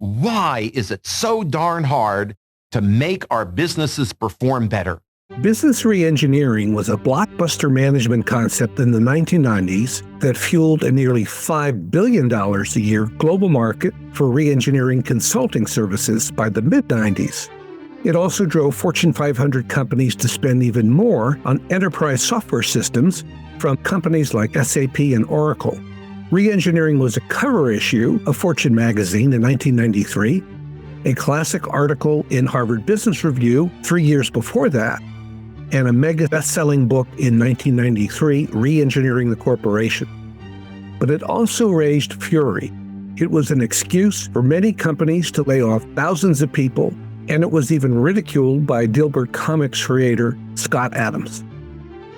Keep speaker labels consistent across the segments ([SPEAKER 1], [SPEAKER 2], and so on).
[SPEAKER 1] Why is it so darn hard to make our businesses perform better?
[SPEAKER 2] Business reengineering was a blockbuster management concept in the 1990s that fueled a nearly $5 billion a year global market for reengineering consulting services by the mid-90s. It also drove Fortune 500 companies to spend even more on enterprise software systems from companies like SAP and Oracle. Reengineering was a cover issue of Fortune magazine in 1993, a classic article in Harvard Business Review 3 years before that, and a mega best-selling book in 1993, Reengineering the Corporation. But it also raised fury. It was an excuse for many companies to lay off thousands of people, and it was even ridiculed by Dilbert Comics creator Scott Adams.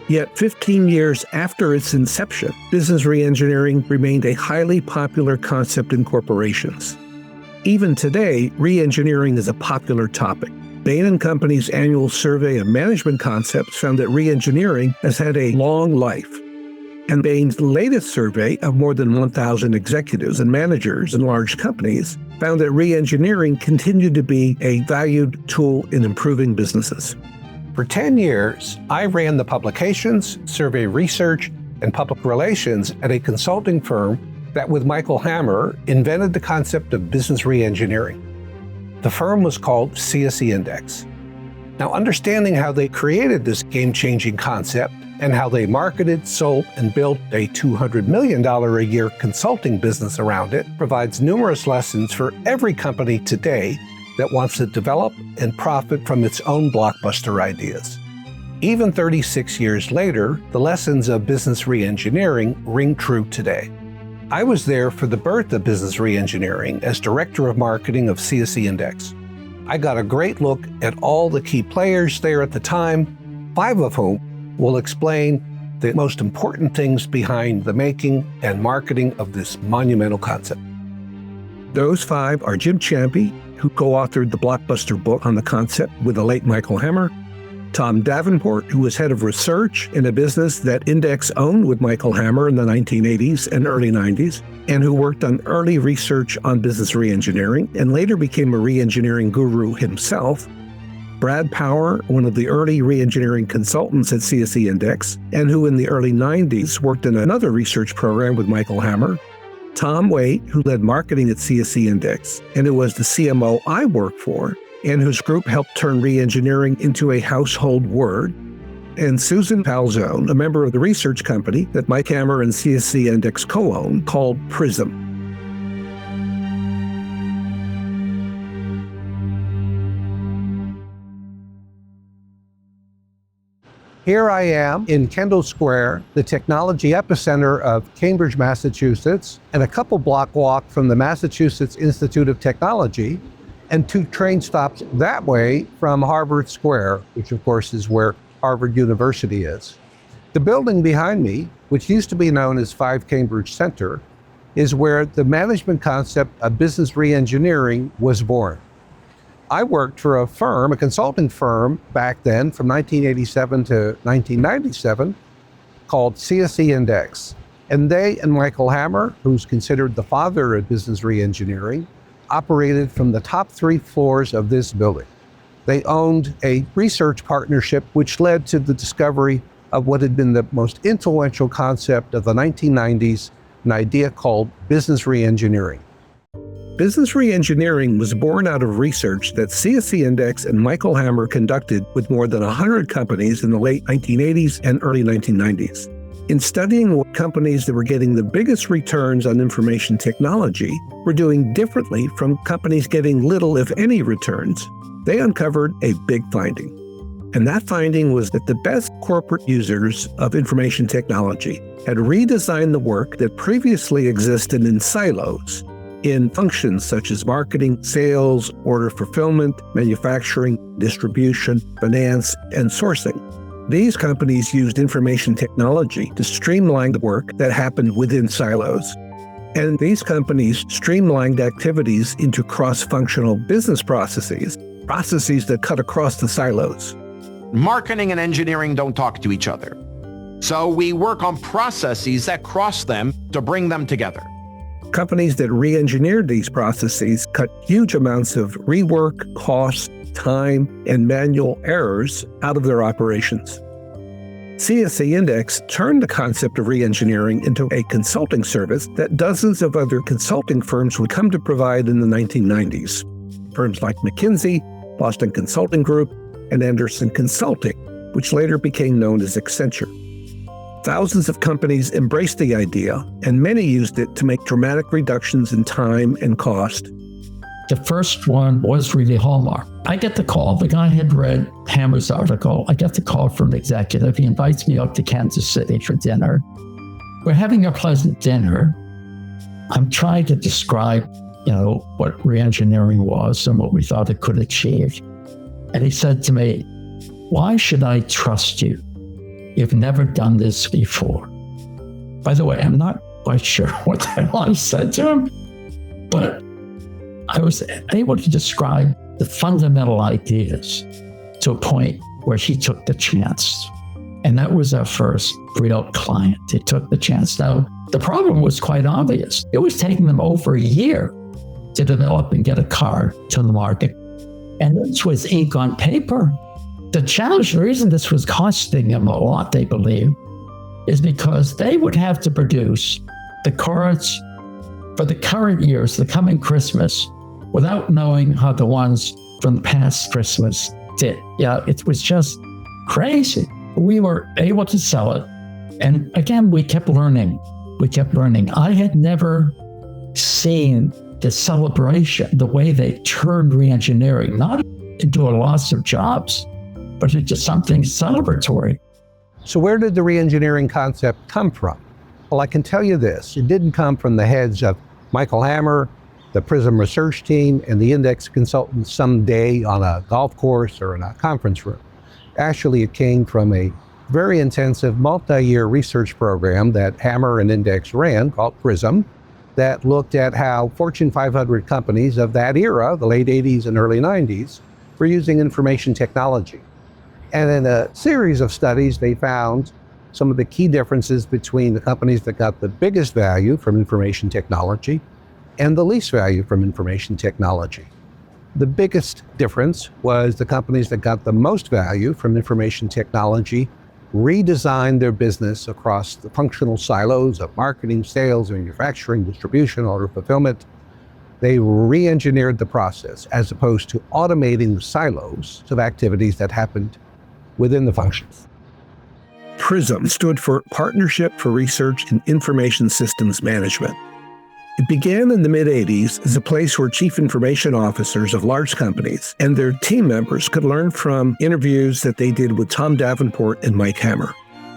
[SPEAKER 2] Yet 15 years after its inception, business reengineering remained a highly popular concept in corporations. Even today, reengineering is a popular topic. Bain & Company's annual survey of management concepts found that reengineering has had a long life. And Bain's latest survey of more than 1,000 executives and managers in large companies found that reengineering continued to be a valued tool in improving businesses.
[SPEAKER 3] For 10 years, I ran the publications, survey research, and public relations at a consulting firm that, with Michael Hammer, invented the concept of business reengineering. The firm was called CSC Index. Now, understanding how they created this game-changing concept and how they marketed, sold, and built a $200 million a year consulting business around it provides numerous lessons for every company today that wants to develop and profit from its own blockbuster ideas. Even 36 years later, the lessons of business reengineering ring true today. I was there for the birth of business reengineering as Director of Marketing of CSC Index. I got a great look at all the key players there at the time, 5 of whom will explain the most important things behind the making and marketing of this monumental concept.
[SPEAKER 2] Those 5 are Jim Champy, who co-authored the blockbuster book on the concept with the late Michael Hammer, Tom Davenport, who was head of research in a business that Index owned with Michael Hammer in the 1980s and early 90s, and who worked on early research on business reengineering and later became a reengineering guru himself, Brad Power, one of the early reengineering consultants at CSC Index, and who in the early 90s worked in another research program with Michael Hammer, Tom Waite, who led marketing at CSC Index, and who was the CMO I worked for, and whose group helped turn reengineering into a household word, and Susan Falzone, a member of the research company that Mike Hammer and CSC Index co-own called PRISM.
[SPEAKER 3] Here I am in Kendall Square, the technology epicenter of Cambridge, Massachusetts, and a couple block walk from the Massachusetts Institute of Technology, and 2 train stops that way from Harvard Square, which of course is where Harvard University is. The building behind me, which used to be known as 5 Cambridge Center, is where the management concept of business reengineering was born. I worked for a firm, a consulting firm back then from 1987 to 1997 called CSC Index. And they and Michael Hammer, who's considered the father of business reengineering, operated from the top 3 floors of this building. They owned a research partnership which led to the discovery of what had been the most influential concept of the 1990s, an idea called business reengineering.
[SPEAKER 2] Business reengineering was born out of research that CSC Index and Michael Hammer conducted with more than 100 companies in the late 1980s and early 1990s. In studying what companies that were getting the biggest returns on information technology were doing differently from companies getting little, if any, returns, they uncovered a big finding. And that finding was that the best corporate users of information technology had redesigned the work that previously existed in silos, in functions such as marketing, sales, order fulfillment, manufacturing, distribution, finance, and sourcing. These companies used information technology to streamline the work that happened within silos. And these companies streamlined activities into cross-functional business processes that cut across the silos.
[SPEAKER 1] Marketing and engineering don't talk to each other. So we work on processes that cross them to bring them together.
[SPEAKER 2] Companies that re-engineered these processes cut huge amounts of rework, cost, time, and manual errors out of their operations. CSC Index turned the concept of re-engineering into a consulting service that dozens of other consulting firms would come to provide in the 1990s. Firms like McKinsey, Boston Consulting Group, and Anderson Consulting, which later became known as Accenture. Thousands of companies embraced the idea, and many used it to make dramatic reductions in time and cost.
[SPEAKER 4] The first one was really Hallmark. I get the call. The guy had read Hammer's article. I get the call from the executive. He invites me up to Kansas City for dinner. We're having a pleasant dinner. I'm trying to describe, what reengineering was and what we thought it could achieve. And he said to me, "Why should I trust you? You've never done this before." By the way, I'm not quite sure what the hell I said to him, but I was able to describe the fundamental ideas to a point where he took the chance. And that was our first real client. He took the chance. Now, the problem was quite obvious. It was taking them over a year to develop and get a car to the market. And this was ink on paper. The challenge, the reason this was costing them a lot, they believe, is because they would have to produce the cards for the current years, the coming Christmas, without knowing how the ones from the past Christmas did. Yeah, it was just crazy. We were able to sell it. And again, we kept learning. I had never seen the celebration, the way they turned reengineering, not into a loss of jobs, but into something celebratory.
[SPEAKER 3] So where did the reengineering concept come from? Well, I can tell you this. It didn't come from the heads of Michael Hammer, the PRISM research team, and the Index consultants someday on a golf course or in a conference room. Actually, it came from a very intensive multi-year research program that Hammer and Index ran called PRISM that looked at how Fortune 500 companies of that era, the late 80s and early 90s, were using information technology. And in a series of studies, they found some of the key differences between the companies that got the biggest value from information technology and the least value from information technology. The biggest difference was the companies that got the most value from information technology redesigned their business across the functional silos of marketing, sales, manufacturing, distribution, order fulfillment. They re-engineered the process as opposed to automating the silos of activities that happened within the functions.
[SPEAKER 2] PRISM stood for Partnership for Research in Information Systems Management. It began in the mid-'80s as a place where chief information officers of large companies and their team members could learn from interviews that they did with Tom Davenport and Mike Hammer.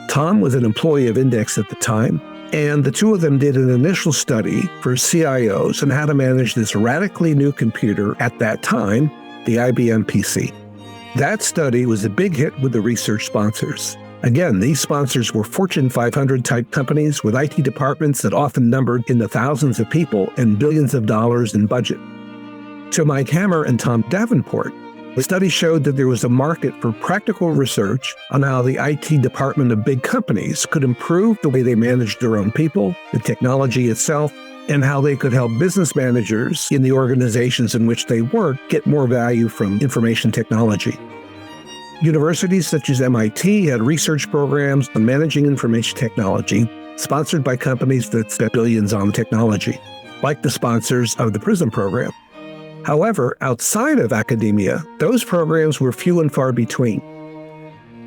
[SPEAKER 2] Tom was an employee of Index at the time, and the two of them did an initial study for CIOs on how to manage this radically new computer at that time, the IBM PC. That study was a big hit with the research sponsors. Again, these sponsors were Fortune 500 type companies with IT departments that often numbered in the thousands of people and billions of dollars in budget. To Mike Hammer and Tom Davenport, the study showed that there was a market for practical research on how the IT department of big companies could improve the way they managed their own people, the technology itself, and how they could help business managers in the organizations in which they work get more value from information technology. Universities such as MIT had research programs on managing information technology, sponsored by companies that spent billions on technology, like the sponsors of the PRISM program. However, outside of academia, those programs were few and far between.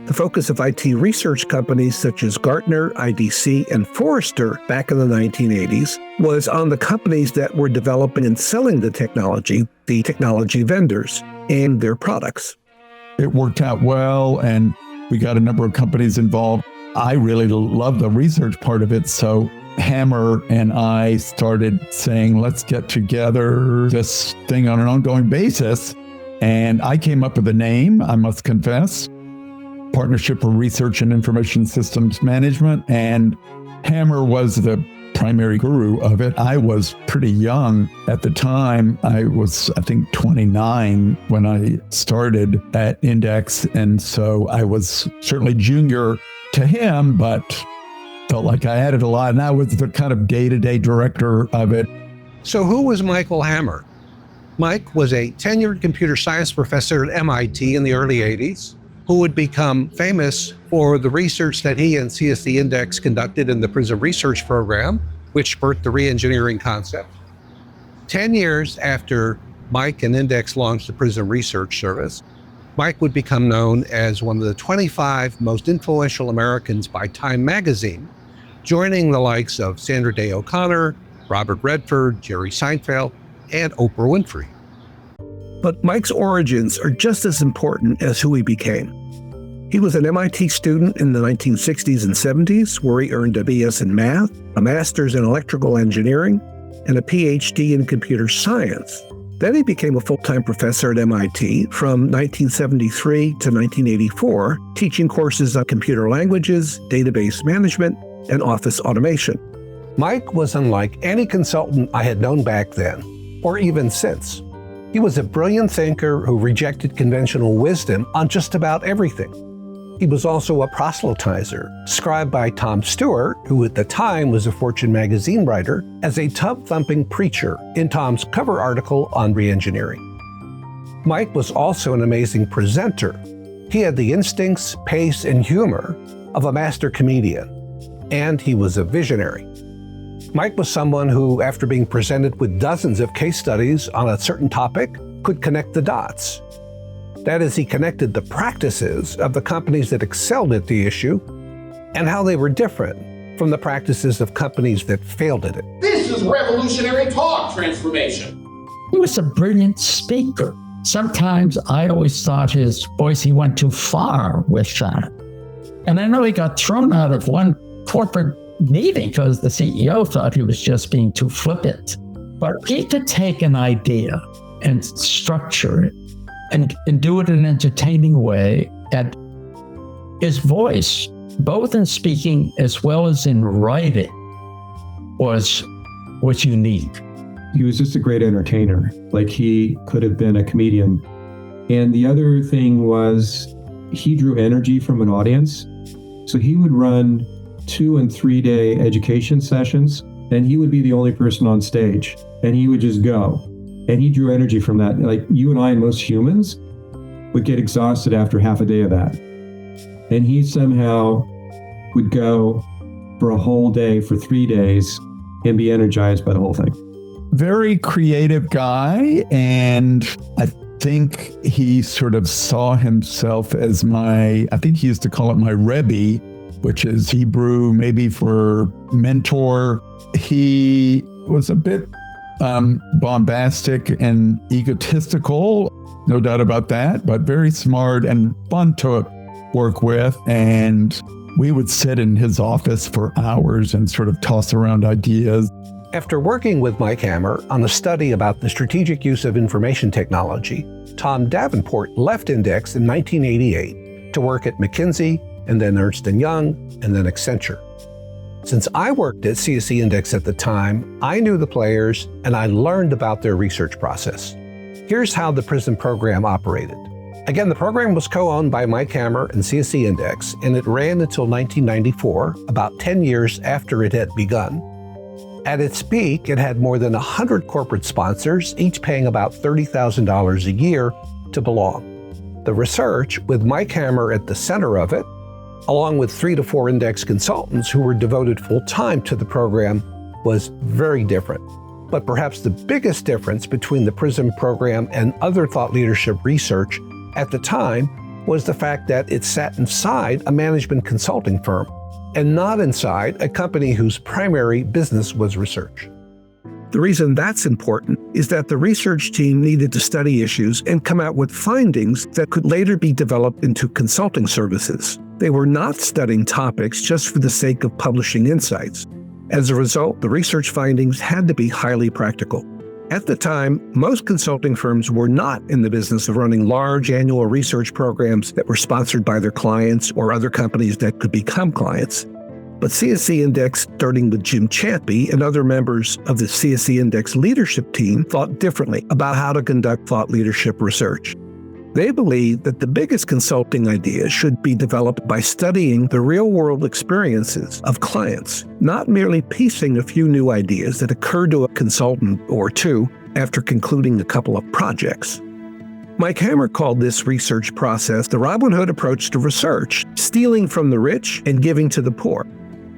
[SPEAKER 2] The focus of IT research companies such as Gartner, IDC, and Forrester back in the 1980s was on the companies that were developing and selling the technology vendors, and their products.
[SPEAKER 5] It worked out well, and we got a number of companies involved. I really love the research part of it, so Hammer and I started saying, let's get together this thing on an ongoing basis. And I came up with a name, I must confess, Partnership for Research and Information Systems Management, and Hammer was the primary guru of it. I was pretty young at the time. I was, I think, 29 when I started at Index. And so I was certainly junior to him, but felt like I added a lot, and I was the kind of day-to-day director of it.
[SPEAKER 3] So who was Michael Hammer? Mike was a tenured computer science professor at MIT in the early 80s, who would become famous for the research that he and CSC Index conducted in the PRISM research program, which birthed the reengineering concept. 10 years after Mike and Index launched the PRISM research service, Mike would become known as one of the 25 most influential Americans by Time magazine, joining the likes of Sandra Day O'Connor, Robert Redford, Jerry Seinfeld, and Oprah Winfrey.
[SPEAKER 2] But Mike's origins are just as important as who he became. He was an MIT student in the 1960s and 70s, where he earned a BS in math, a master's in electrical engineering, and a PhD in computer science. Then he became a full-time professor at MIT from 1973 to 1984, teaching courses on computer languages, database management, and office automation.
[SPEAKER 3] Mike was unlike any consultant I had known back then, or even since. He was a brilliant thinker who rejected conventional wisdom on just about everything. He was also a proselytizer, described by Tom Stewart, who at the time was a Fortune magazine writer, as a tub-thumping preacher in Tom's cover article on reengineering. Mike was also an amazing presenter. He had the instincts, pace, and humor of a master comedian, and he was a visionary. Mike was someone who, after being presented with dozens of case studies on a certain topic, could connect the dots. That is, he connected the practices of the companies that excelled at the issue and how they were different from the practices of companies that failed at it.
[SPEAKER 6] This is revolutionary talk transformation.
[SPEAKER 4] He was a brilliant speaker. Sometimes I always thought his voice, he went too far with that. And I know he got thrown out of one corporate meeting because the CEO thought he was just being too flippant. But he could take an idea and structure it and do it in an entertaining way. And his voice, both in speaking as well as in writing, was unique.
[SPEAKER 7] He was just a great entertainer. Like, he could have been a comedian. And the other thing was, he drew energy from an audience. So he would run 2 and 3 day education sessions, and he would be the only person on stage, and he would just go. And he drew energy from that. Like, you and I and most humans would get exhausted after half a day of that. And he somehow would go for a whole day, for 3 days, and be energized by the whole thing.
[SPEAKER 5] Very creative guy, and I think he sort of saw himself as I think he used to call it my Rebbe, which is Hebrew maybe for mentor. He was a bit bombastic and egotistical, no doubt about that, but very smart and fun to work with. And we would sit in his office for hours and sort of toss around ideas.
[SPEAKER 3] After working with Mike Hammer on a study about the strategic use of information technology, Tom Davenport left Index in 1988 to work at McKinsey, and then Ernst & Young, and then Accenture. Since I worked at CSC Index at the time, I knew the players and I learned about their research process. Here's how the PRISM program operated. Again, the program was co-owned by Mike Hammer and CSC Index, and it ran until 1994, about 10 years after it had begun. At its peak, it had more than 100 corporate sponsors, each paying about $30,000 a year to belong. The research, with Mike Hammer at the center of it, along with 3 to 4 Index consultants who were devoted full-time to the program, was very different. But perhaps the biggest difference between the PRISM program and other thought leadership research at the time was the fact that it sat inside a management consulting firm and not inside a company whose primary business was research.
[SPEAKER 2] The reason that's important is that the research team needed to study issues and come out with findings that could later be developed into consulting services. They were not studying topics just for the sake of publishing insights. As a result, the research findings had to be highly practical. At the time, most consulting firms were not in the business of running large annual research programs that were sponsored by their clients or other companies that could become clients. But CSC Index, starting with Jim Champy and other members of the CSC Index leadership team, thought differently about how to conduct thought leadership research. They believe that the biggest consulting ideas should be developed by studying the real-world experiences of clients, not merely piecing a few new ideas that occur to a consultant or two after concluding a couple of projects. Mike Hammer called this research process the Robin Hood approach to research, stealing from the rich and giving to the poor.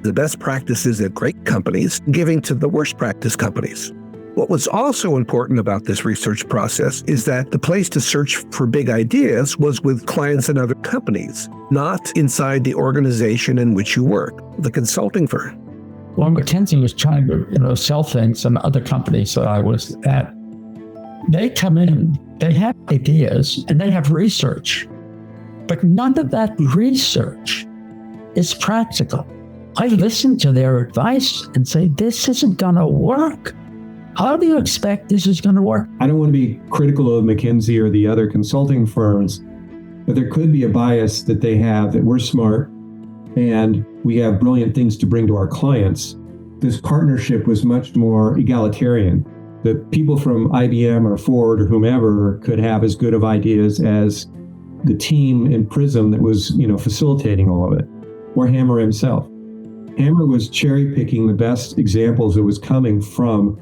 [SPEAKER 2] The best practices at great companies, giving to the worst practice companies. What was also important about this research process is that the place to search for big ideas was with clients and other companies, not inside the organization in which you work, the consulting firm.
[SPEAKER 4] When McKinsey was trying to sell things and other companies that I was at, they come in, they have ideas and they have research, but none of that research is practical. I listen to their advice and say, this isn't going to work. How do you expect this is going to work?
[SPEAKER 7] I don't want to be critical of McKinsey or the other consulting firms, but there could be a bias that they have that we're smart and we have brilliant things to bring to our clients. This partnership was much more egalitarian. The people from IBM or Ford or whomever could have as good of ideas as the team in PRISM that was, facilitating all of it, or Hammer himself. Hammer was cherry picking the best examples that was coming from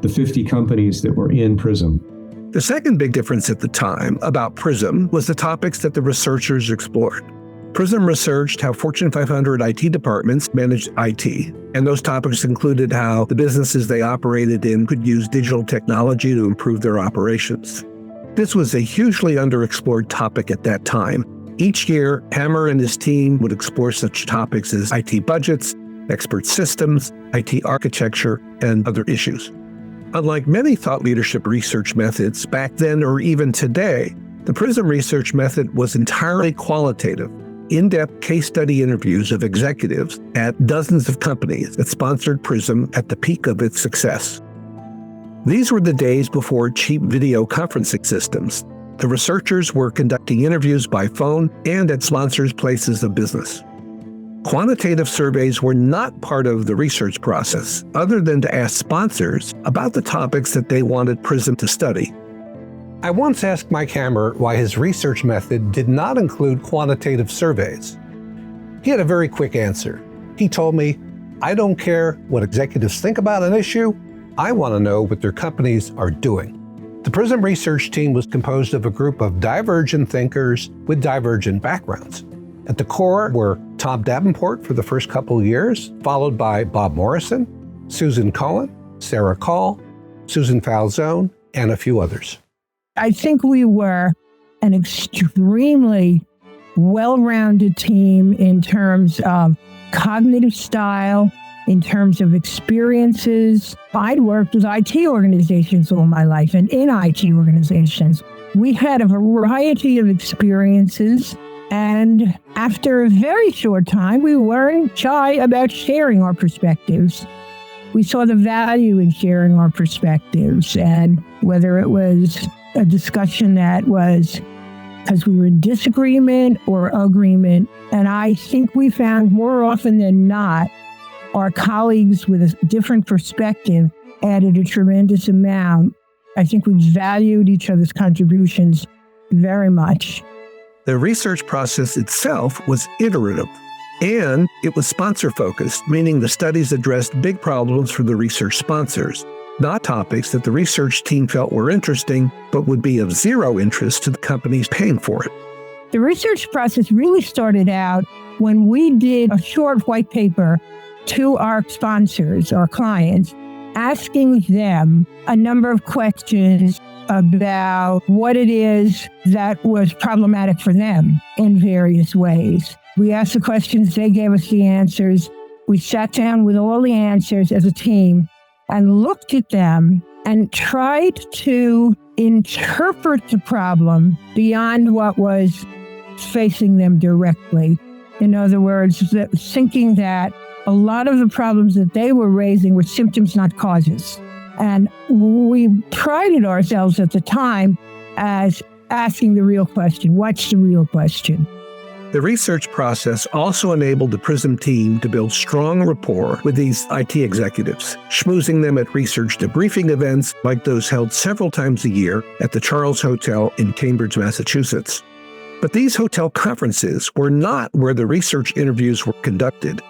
[SPEAKER 7] the 50 companies that were in PRISM.
[SPEAKER 2] The second big difference at the time about PRISM was the topics that the researchers explored. PRISM researched how Fortune 500 IT departments managed IT, and those topics included how the businesses they operated in could use digital technology to improve their operations. This was a hugely underexplored topic at that time. Each year, Hammer and his team would explore such topics as IT budgets, expert systems, IT architecture, and other issues. Unlike many thought leadership research methods back then or even today, the PRISM research method was entirely qualitative, in-depth case study interviews of executives at dozens of companies that sponsored PRISM at the peak of its success. These were the days before cheap video conferencing systems. The researchers were conducting interviews by phone and at sponsors' places of business. Quantitative surveys were not part of the research process, other than to ask sponsors about the topics that they wanted PRISM to study.
[SPEAKER 3] I once asked Mike Hammer why his research method did not include quantitative surveys. He had a very quick answer. He told me, I don't care what executives think about an issue, I want to know what their companies are doing. The PRISM research team was composed of a group of divergent thinkers with divergent backgrounds. At the core were Tom Davenport for the first couple of years, followed by Bob Morrison, Susan Cohen, Sarah Call, Susan Falzone, and a few others.
[SPEAKER 8] I think we were an extremely well-rounded team in terms of cognitive style, in terms of experiences. I'd worked with IT organizations all my life and in IT organizations. We had a variety of experiences. And after a very short time, we weren't shy about sharing our perspectives. We saw the value in sharing our perspectives, and whether it was a discussion that was because we were in disagreement or agreement. And I think we found more often than not, our colleagues with a different perspective added a tremendous amount. I think we valued each other's contributions very much.
[SPEAKER 2] The research process itself was iterative, and it was sponsor-focused, meaning the studies addressed big problems for the research sponsors, not topics that the research team felt were interesting, but would be of zero interest to the companies paying for it.
[SPEAKER 8] The research process really started out when we did a short white paper to our sponsors, our clients, asking them a number of questions about what it is that was problematic for them in various ways. We asked the questions, they gave us the answers. We sat down with all the answers as a team and looked at them and tried to interpret the problem beyond what was facing them directly. In other words, thinking that a lot of the problems that they were raising were symptoms, not causes. And we prided ourselves at the time as asking the real question. What's the real question?
[SPEAKER 2] The research process also enabled the PRISM team to build strong rapport with these IT executives, schmoozing them at research debriefing events like those held several times a year at the Charles Hotel in Cambridge, Massachusetts. But these hotel conferences were not where the research interviews were conducted.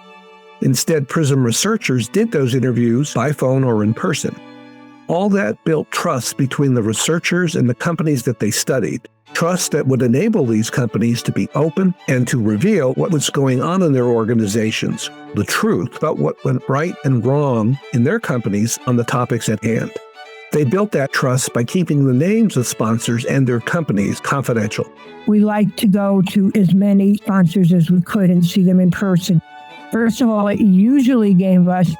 [SPEAKER 2] Instead, PRISM researchers did those interviews by phone or in person. All that built trust between the researchers and the companies that they studied. Trust that would enable these companies to be open and to reveal what was going on in their organizations, the truth about what went right and wrong in their companies on the topics at hand. They built that trust by keeping the names of sponsors and their companies confidential.
[SPEAKER 8] We liked to go to as many sponsors as we could and see them in person. First of all, it usually gave us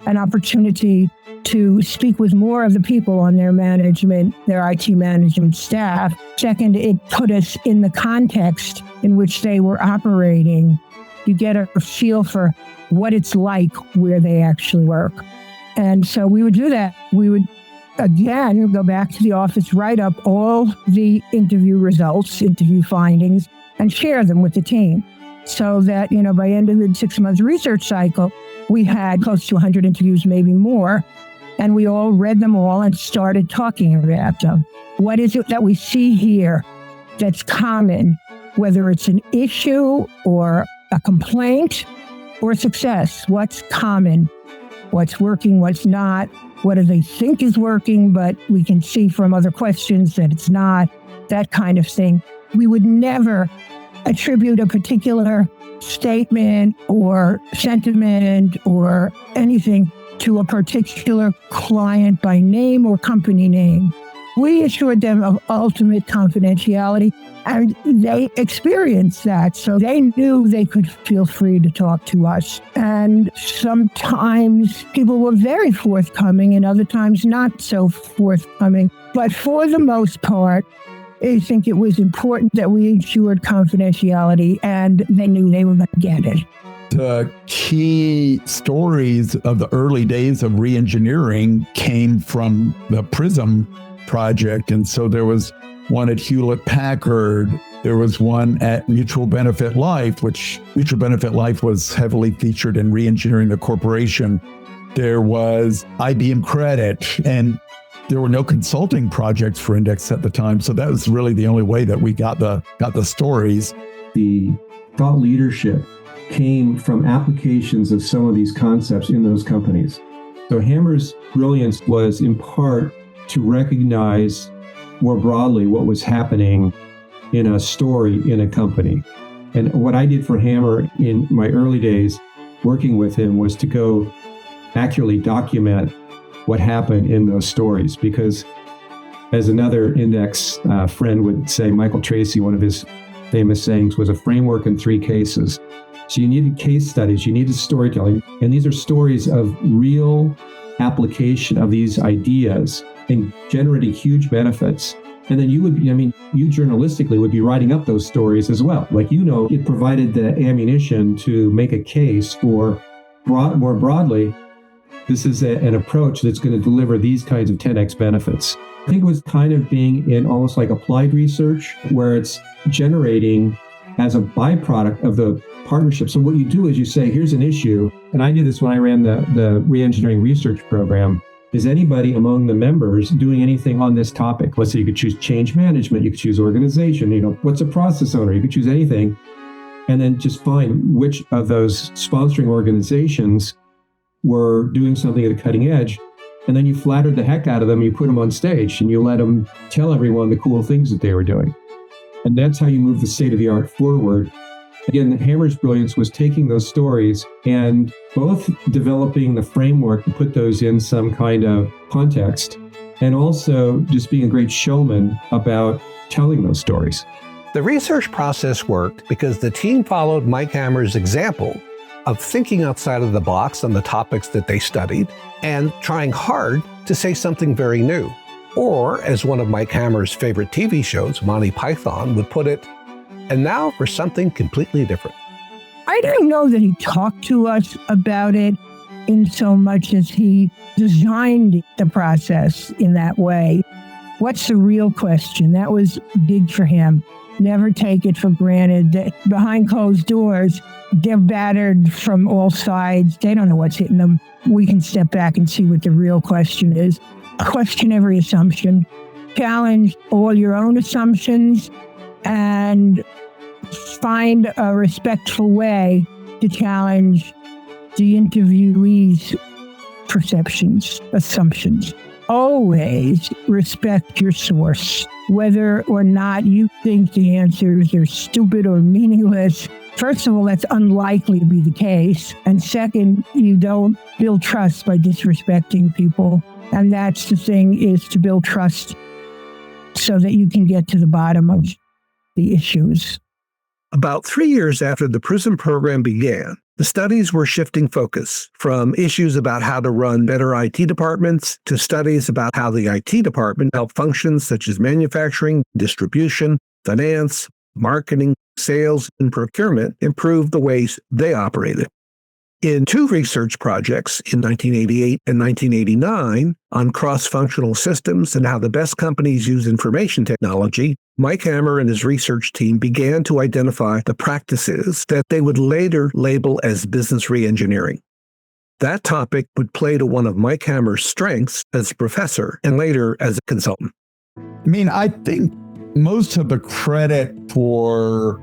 [SPEAKER 8] an opportunity to speak with more of the people on their management, their IT management staff. Second, it put us in the context in which they were operating. You get a feel for what it's like where they actually work. And so we would do that. We would, again, go back to the office, write up all the interview results, interview findings, and share them with the team. So that, by end of the 6-month research cycle, we had close to 100 interviews, maybe more. And we all read them all and started talking about them. What is it that we see here that's common, whether it's an issue or a complaint or success? What's common? What's working, what's not? What do they think is working, but we can see from other questions that it's not? That kind of thing. We would never attribute a particular statement or sentiment or anything to a particular client by name or company name. We assured them of ultimate confidentiality, and they experienced that. So they knew they could feel free to talk to us. And sometimes people were very forthcoming and other times not so forthcoming. But for the most part, I think it was important that we ensured confidentiality, and they knew they were going to get it.
[SPEAKER 5] The key stories of the early days of reengineering came from the PRISM project. And so there was one at Hewlett-Packard. There was one at Mutual Benefit Life, which Mutual Benefit Life was heavily featured in Reengineering the Corporation. There was IBM Credit, and there were no consulting projects for Index at the time. So that was really the only way that we got the stories.
[SPEAKER 7] The thought leadership came from applications of some of these concepts in those companies. So Hammer's brilliance was in part to recognize more broadly what was happening in a story in a company. And what I did for Hammer in my early days working with him was to go accurately document what happened in those stories. Because as another Index friend would say, Michael Tracy, one of his famous sayings was a framework in 3 cases. So you needed case studies, you needed storytelling, and these are stories of real application of these ideas and generating huge benefits. And then you journalistically would be writing up those stories as well. It provided the ammunition to make a case for more broadly, this is an approach that's going to deliver these kinds of 10x benefits. I think it was kind of being in almost like applied research where it's generating as a byproduct of the partnership. So what you do is you say, here's an issue. And I did this when I ran the Reengineering research program. Is anybody among the members doing anything on this topic? Let's say you could choose change management, you could choose organization, what's a process owner? You could choose anything. And then just find which of those sponsoring organizations were doing something at the cutting edge. And then you flattered the heck out of them, you put them on stage, and you let them tell everyone the cool things that they were doing. And that's how you move the state of the art forward. Again, Hammer's brilliance was taking those stories and both developing the framework to put those in some kind of context, and also just being a great showman about telling those stories.
[SPEAKER 3] The research process worked because the team followed Mike Hammer's example of thinking outside of the box on the topics that they studied and trying hard to say something very new. Or, as one of Mike Hammer's favorite TV shows, Monty Python, would put it, and now for something completely different.
[SPEAKER 8] I don't know that he talked to us about it in so much as he designed the process in that way. What's the real question? That was big for him. Never take it for granted that behind closed doors, they're battered from all sides. They don't know what's hitting them. We can step back and see what the real question is. Question every assumption. Challenge all your own assumptions and find a respectful way to challenge the interviewee's perceptions, assumptions. Always respect your source, whether or not you think the answers are stupid or meaningless. First of all, that's unlikely to be the case. And second, you don't build trust by disrespecting people. And that's the thing, is to build trust so that you can get to the bottom of the issues.
[SPEAKER 2] About 3 years after the PRISM program began, the studies were shifting focus from issues about how to run better IT departments to studies about how the IT department helped functions such as manufacturing, distribution, finance, marketing, sales, and procurement improve the ways they operated. In 2 research projects in 1988 and 1989 on cross-functional systems and how the best companies use information technology, Mike Hammer and his research team began to identify the practices that they would later label as business reengineering. That topic would play to one of Mike Hammer's strengths as a professor and later as a consultant.
[SPEAKER 5] I think most of the credit for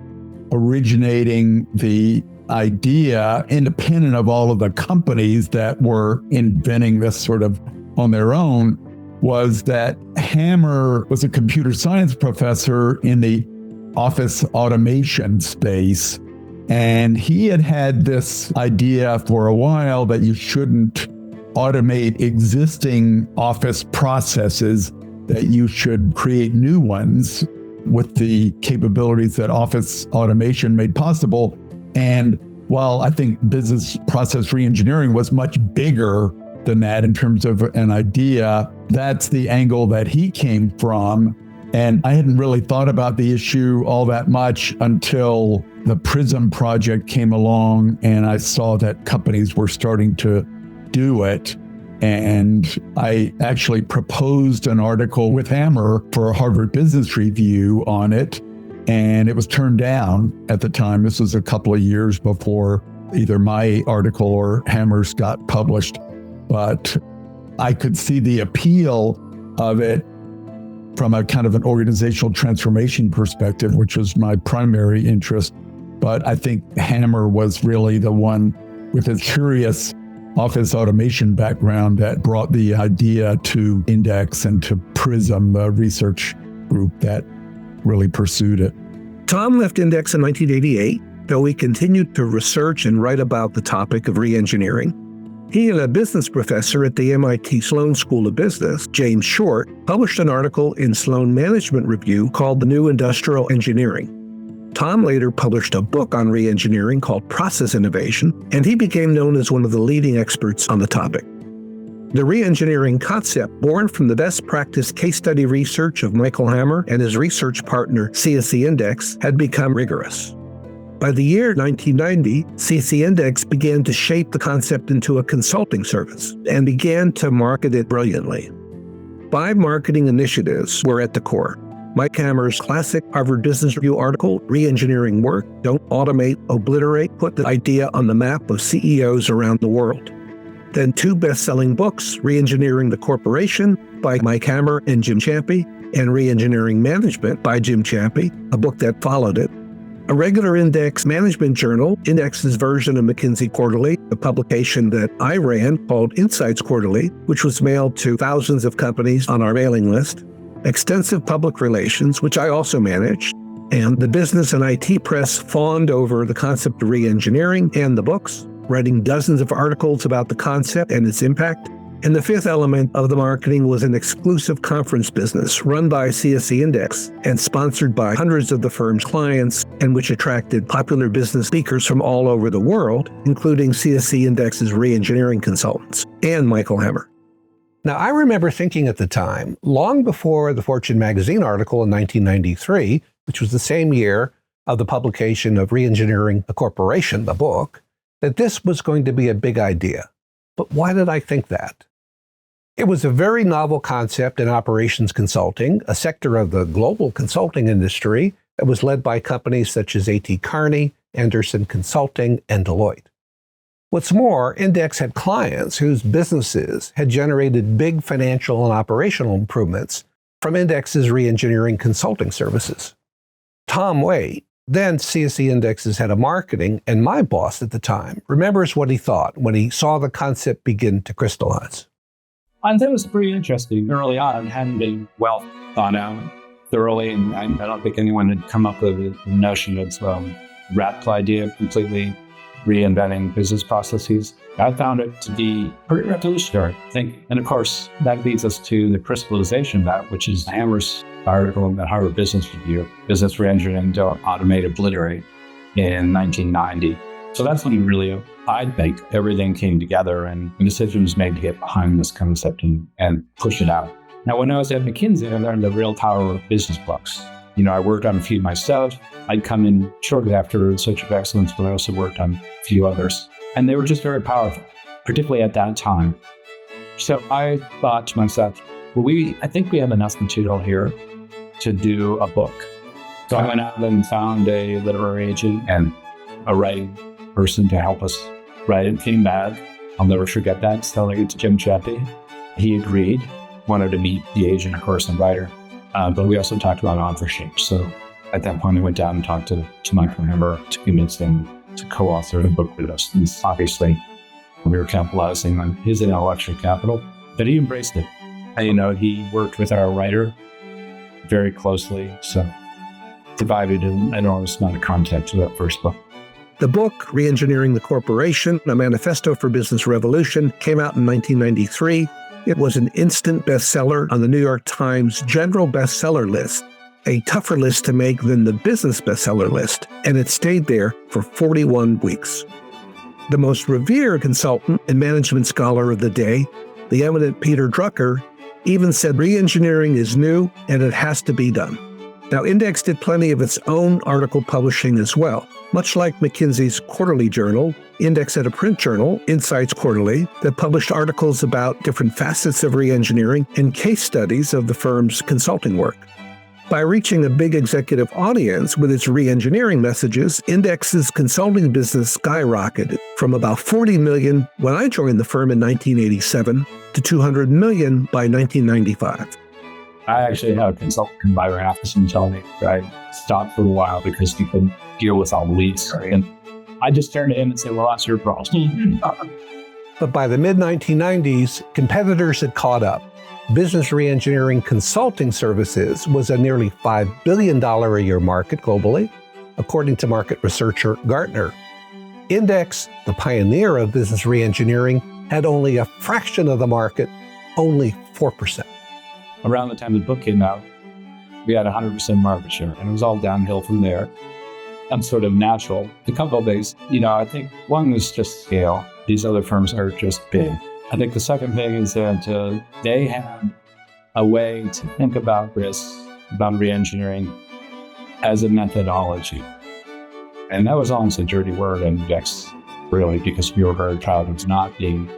[SPEAKER 5] originating the idea, independent of all of the companies that were inventing this sort of on their own, was that Hammer was a computer science professor in the office automation space. And he had this idea for a while that you shouldn't automate existing office processes, that you should create new ones with the capabilities that office automation made possible. And while I think business process reengineering was much bigger than that in terms of an idea, that's the angle that he came from. And I hadn't really thought about the issue all that much until the PRISM project came along and I saw that companies were starting to do it. And I actually proposed an article with Hammer for a Harvard Business Review on it. And it was turned down at the time. This was a couple of years before either my article or Hammer's got published. But I could see the appeal of it from a kind of an organizational transformation perspective, which was my primary interest. But I think Hammer was really the one with his curious office automation background that brought the idea to Index and to PRISM, the research group that really pursued it. Tom left Index in 1988, though he continued to research and write about the topic of reengineering. He and a business professor at the MIT Sloan School of Business, James Short, published an article in Sloan Management Review called The New Industrial Engineering. Tom later published a book on reengineering called Process Innovation, and he became known as one of the leading experts on the topic. The reengineering concept, born from the best practice case study research of Michael Hammer and his research partner CSC Index, had become rigorous. By the year 1990, CSC Index began to shape the concept into a consulting service and began to market it brilliantly. 5 marketing initiatives were at the core. Mike Hammer's classic Harvard Business Review article, Reengineering Work, Don't Automate, Obliterate, put the idea on the map of CEOs around the world. Then 2 best-selling books, Reengineering the Corporation by Mike Hammer and Jim Champy, and Reengineering Management by Jim Champy, a book that followed it. A regular Index management journal, Index's version of McKinsey Quarterly, a publication that I ran called Insights Quarterly, which was mailed to thousands of companies on our mailing list. Extensive public relations, which I also managed, and the business and IT press fawned over the concept of reengineering and the books, writing dozens of articles about the concept and its impact. And the 5th element of the marketing was an exclusive conference business run by CSC Index and sponsored by hundreds of the firm's clients, and which attracted popular business speakers from all over the world, including CSC Index's reengineering consultants and Michael Hammer.
[SPEAKER 3] Now, I remember thinking at the time, long before the Fortune magazine article in 1993, which was the same year of the publication of Reengineering the Corporation, the book, that this was going to be a big idea. But why did I think that? It was a very novel concept in operations consulting, a sector of the global consulting industry that was led by companies such as A.T. Kearney, Anderson Consulting, and Deloitte. What's more, Index had clients whose businesses had generated big financial and operational improvements from Index's reengineering consulting services. Tom Waite, then CSC Index's head of marketing and my boss at the time, remembers what he thought when he saw the concept begin to crystallize.
[SPEAKER 9] I thought it was pretty interesting early on. It hadn't been well thought out thoroughly, and I don't think anyone had come up with the notion of radical idea of completely reinventing business processes. I found it to be pretty revolutionary, I think. And of course, that leads us to the crystallization of that, which is Hammer's article in the Harvard Business Review, Business Reengineering, Don't Automate, Obliterate, in 1990. So that's when really, I think, everything came together and a decision was made to get behind this concept and push it out. Now, when I was at McKinsey, I learned the real power of business books. I worked on a few myself. I'd come in shortly after Research of Excellence, but I also worked on a few others. And they were just very powerful, particularly at that time. So I thought to myself, I think we have enough material here to do a book. So I went out and found a literary agent and a writing person to help us write it. Came back. I'll never forget that, selling it to Jim Chappie. He agreed, wanted to meet the agent, of course, and writer. But we also talked about authorship. So at that point, I went down and talked to Michael Hammer to convince him to co-author the book with us. And obviously, we were capitalizing on his intellectual capital, but he embraced it. And, he worked with our writer very closely, so provided an enormous amount of content to that first book.
[SPEAKER 2] The book, Reengineering the Corporation, A Manifesto for Business Revolution, came out in 1993. It was an instant bestseller on the New York Times general bestseller list, a tougher list to make than the business bestseller list, and it stayed there for 41 weeks. The most revered consultant and management scholar of the day, the eminent Peter Drucker, even said reengineering is new and it has to be done. Now, Index did plenty of its own article publishing as well. Much like McKinsey's quarterly journal, Index had a print journal, Insights Quarterly, that published articles about different facets of reengineering and case studies of the firm's consulting work. By reaching a big executive audience with its reengineering messages, Index's consulting business skyrocketed from about $40 million when I joined the firm in 1987 to $200 million by 1995.
[SPEAKER 9] I actually had a consultant come by my office and tell me that I stopped for a while because he couldn't deal with all the leads. And I just turned to him and said, well, that's your problem.
[SPEAKER 3] But by the mid-1990s, competitors had caught up. Business reengineering consulting services was a nearly $5 billion a year market globally, according to market researcher Gartner. Index, the pioneer of business reengineering, had only a fraction of the market, only 4%.
[SPEAKER 9] Around the time the book came out, we had 100% market share, and it was all downhill from there. And sort of natural. A couple of things, I think one was just scale. These other firms are just big. I think the second thing is that they had a way to think about risks, about reengineering as a methodology. And that was almost a dirty word in Index, really, because we were very proud of not being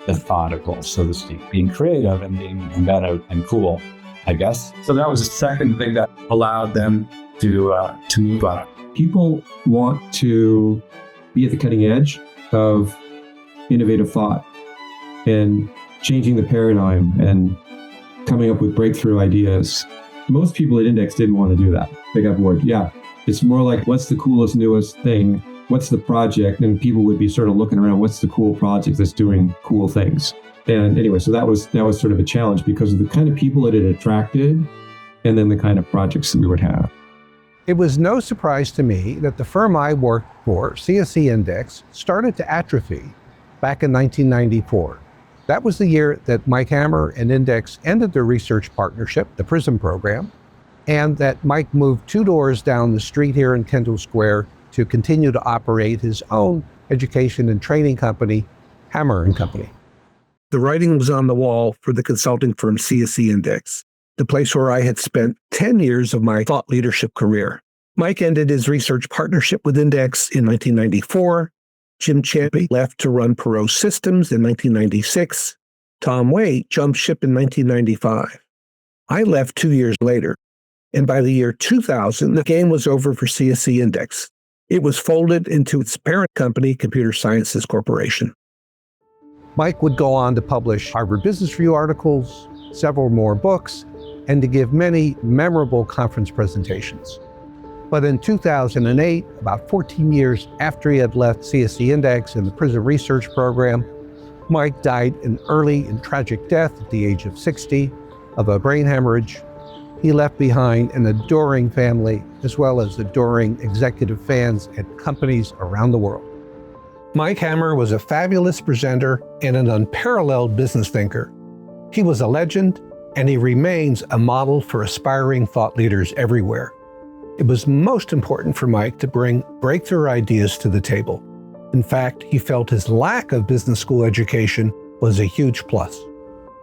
[SPEAKER 9] methodical, so to speak, being creative and being inventive and cool, I guess. So that was the second thing that allowed them to move up.
[SPEAKER 7] People want to be at the cutting edge of innovative thought and changing the paradigm and coming up with breakthrough ideas. Most people at Index didn't want to do that. They got bored. Yeah, it's more like, what's the coolest, newest thing? What's the project? And people would be sort of looking around, what's the cool project that's doing cool things? And anyway, so that was sort of a challenge because of the kind of people that it attracted and then the kind of projects that we would have.
[SPEAKER 3] It was no surprise to me that the firm I worked for, CSC Index, started to atrophy back in 1994. That was the year that Mike Hammer and Index ended their research partnership, the PRISM program, and that Mike moved 2 doors down the street here in Kendall Square to continue to operate his own education and training company, Hammer and Company.
[SPEAKER 2] The writing was on the wall for the consulting firm CSC Index, the place where I had spent 10 years of my thought leadership career. Mike ended his research partnership with Index in 1994. Jim Chappie left to run Perot Systems in 1996. Tom Waite jumped ship in 1995. I left 2 years later. And by the year 2000, the game was over for CSC Index. It was folded into its parent company, Computer Sciences Corporation.
[SPEAKER 3] Mike would go on to publish Harvard Business Review articles, several more books, and to give many memorable conference presentations. But in 2008, about 14 years after he had left CSC Index and the PRISM research program, Mike died an early and tragic death at the age of 60 of a brain hemorrhage. He left behind an adoring family, as well as adoring executive fans at companies around the world. Mike Hammer was a fabulous presenter and an unparalleled business thinker. He was a legend, and he remains a model for aspiring thought leaders everywhere. It was most important for Mike to bring breakthrough ideas to the table. In fact, he felt his lack of business school education was a huge plus.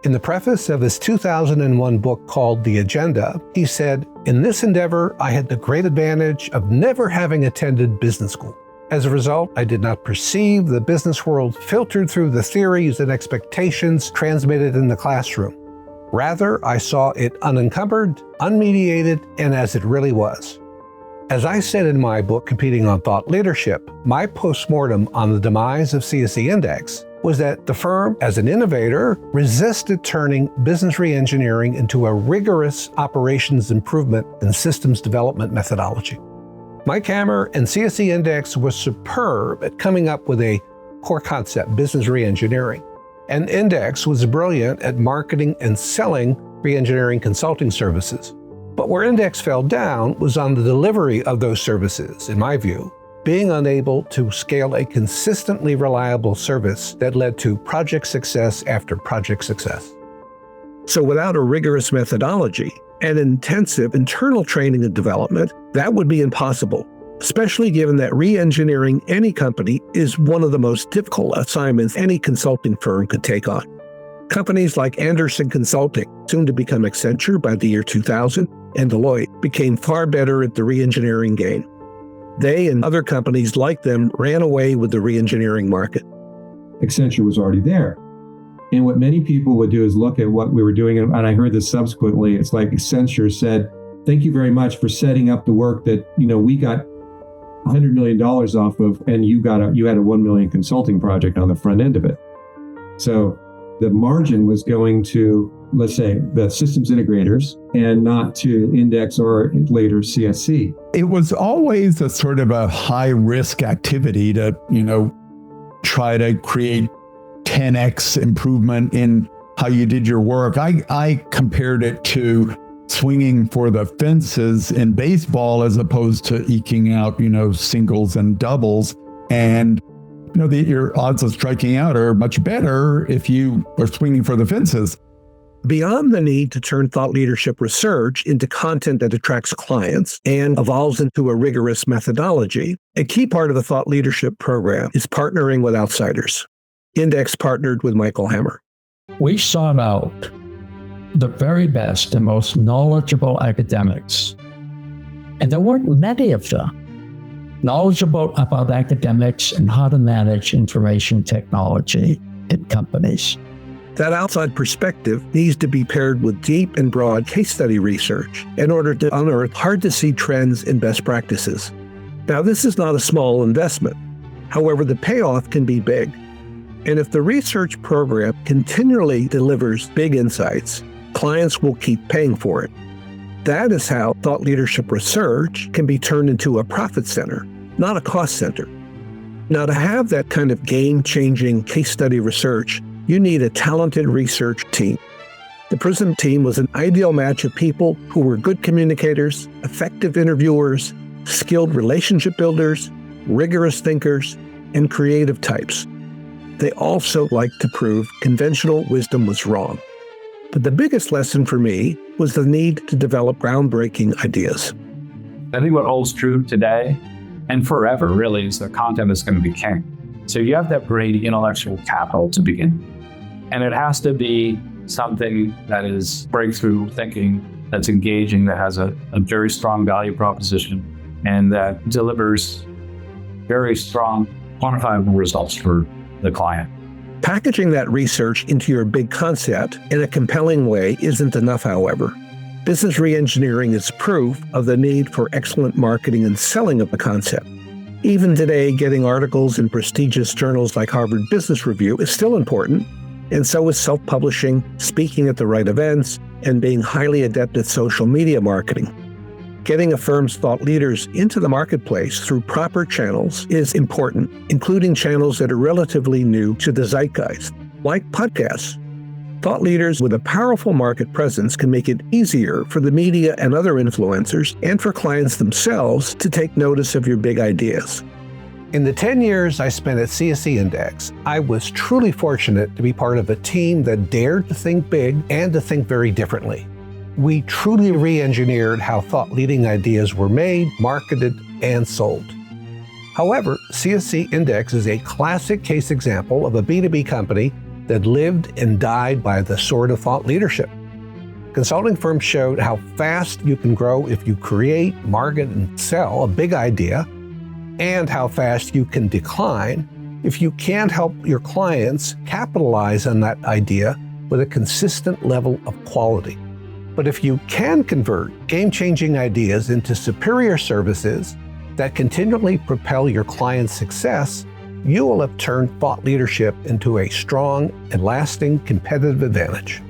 [SPEAKER 3] In the preface of his 2001 book called The Agenda, he said, "In this endeavor, I had the great advantage of never having attended business school. As a result, I did not perceive the business world filtered through the theories and expectations transmitted in the classroom. Rather, I saw it unencumbered, unmediated, and as it really was." As I said in my book, Competing on Thought Leadership, my postmortem on the demise of CSC Index was that the firm, as an innovator, resisted turning business reengineering into a rigorous operations improvement and systems development methodology. Mike Hammer and CSC Index was superb at coming up with a core concept, business reengineering. And Index was brilliant at marketing and selling reengineering consulting services. But where Index fell down was on the delivery of those services, in my view, being unable to scale a consistently reliable service that led to project success after project success.
[SPEAKER 2] So without a rigorous methodology and intensive internal training and development, that would be impossible, especially given that re-engineering any company is one of the most difficult assignments any consulting firm could take on. Companies like Andersen Consulting, soon to become Accenture by the year 2000, and Deloitte became far better at the re-engineering game. They and other companies like them ran away with the re-engineering market.
[SPEAKER 7] Accenture was already there. And what many people would do is look at what we were doing, and I heard this subsequently. It's like Accenture said, "Thank you very much for setting up the work that, we got $100 million off of, and you had a $1 million consulting project on the front end of it." So the margin was going to, let's say, the systems integrators and not to Index or later CSC.
[SPEAKER 5] It was always a sort of a high risk activity to, try to create 10x improvement in how you did your work. I compared it to swinging for the fences in baseball as opposed to eking out, singles and doubles. And, your odds of striking out are much better if you are swinging for the fences.
[SPEAKER 2] Beyond the need to turn thought leadership research into content that attracts clients and evolves into a rigorous methodology, a key part of the thought leadership program is partnering with outsiders. Index partnered with Michael Hammer.
[SPEAKER 4] We sought out the very best and most knowledgeable academics, and there weren't many of them, knowledgeable about academics and how to manage information technology in companies.
[SPEAKER 2] That outside perspective needs to be paired with deep and broad case study research in order to unearth hard-to-see trends and best practices. Now, this is not a small investment. However, the payoff can be big. And if the research program continually delivers big insights, clients will keep paying for it. That is how thought leadership research can be turned into a profit center, not a cost center. Now, to have that kind of game-changing case study research, you need a talented research team. The PRISM team was an ideal match of people who were good communicators, effective interviewers, skilled relationship builders, rigorous thinkers, and creative types. They also liked to prove conventional wisdom was wrong. But the biggest lesson for me was the need to develop groundbreaking ideas.
[SPEAKER 9] I think what holds true today and forever really is that content is going to be king. So you have that great intellectual capital to begin. And it has to be something that is breakthrough thinking, that's engaging, that has a very strong value proposition, and that delivers very strong quantifiable results for the client.
[SPEAKER 2] Packaging that research into your big concept in a compelling way isn't enough, however. Business reengineering is proof of the need for excellent marketing and selling of the concept. Even today, getting articles in prestigious journals like Harvard Business Review is still important, and so is self-publishing, speaking at the right events, and being highly adept at social media marketing. Getting a firm's thought leaders into the marketplace through proper channels is important, including channels that are relatively new to the zeitgeist, like podcasts. Thought leaders with a powerful market presence can make it easier for the media and other influencers and for clients themselves to take notice of your big ideas.
[SPEAKER 3] In the 10 years I spent at CSC Index, I was truly fortunate to be part of a team that dared to think big and to think very differently. We truly re-engineered how thought-leading ideas were made, marketed, and sold. However, CSC Index is a classic case example of a B2B company that lived and died by the sword of thought leadership. Consulting firms showed how fast you can grow if you create, market, and sell a big idea, and how fast you can decline if you can't help your clients capitalize on that idea with a consistent level of quality. But if you can convert game-changing ideas into superior services that continually propel your client's success, you will have turned thought leadership into a strong and lasting competitive advantage.